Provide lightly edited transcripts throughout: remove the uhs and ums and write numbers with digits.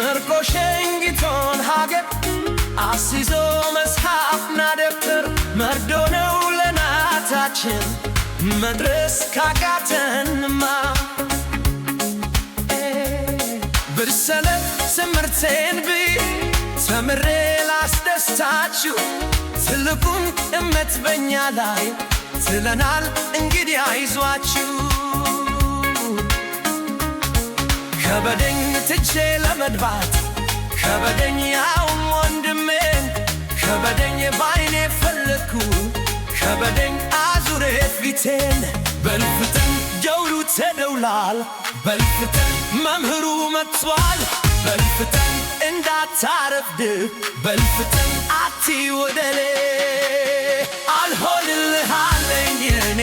ምርኮ ሸኝቶን ሀገር አስይዞ መጽሐፍና ደብተር መርዶ ነው ለናታችን መድረስ ካቃተንማ ብሰለፍ ትምህርቴን ተምሬ ላስደስታችሁ ትልቁን እምነት በኛ ላይ ትለናል እንግዲህ አይዟችሁ ከበደኝ ትቼ ለመድባት ከበደኝ ያውም ወንድሜን ከበደኝ ባይኔ ፈለግኩ ከበደኝ አዙሬ ፊቴን በልፍተን ጀውሩ ተደውሏል በልፍተን መምህሩ መጥቷል በልፍተን እንዳታረፍድ በልፍተን አትወደሌ አልሆንልህ አለኝ እኔ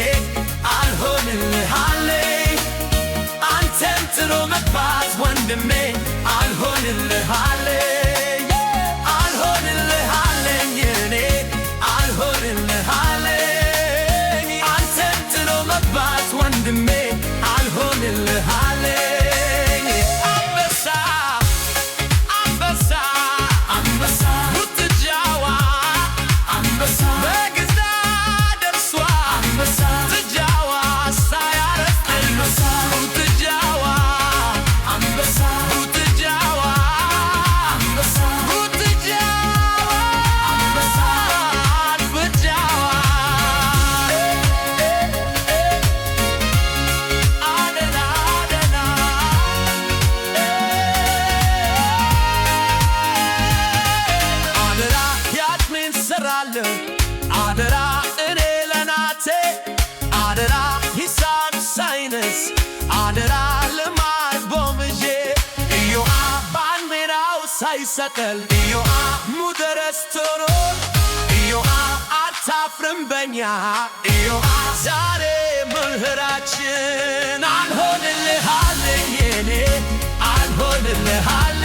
አልሆንልህ አለኝ አንተን ጥሎ መግባት ወንድሜ አልሆንልህ አለኝ አልሆንልህ አለኝ እኔ አልሆንልህ አለኝ አንተን ጥሎ መግባት ወንድሜ አልሆንልህ አለኝ አንበሳ አንበሳ አንበሳ ቡትጃዋ አንበሳ በግዛ ደርሷ አንበሳ ትጃዋ ሳያረፍ አንበሳ ቡትጃዋ አንበሳ ቡትጃዋ አንበሳ ቡትጃዋ አንበሳ ቡትጃዋ አደራ አደራ አደራ ያጥሜን ሰራለሁ አደራ እኔ ለናቴ አደራ ሂሳብ ሳይንስ አደራ ልማድ ቦምዤ እዮሃ ባንዲራው ሳይሰቀል እዮሃ ሙደረስቶኖ እዮሃ አታፍርም በኛ እዮሃ ዛሬ ምህራችን አልሆንልህ አለኝ እኔ አልሆንልህ አለኝ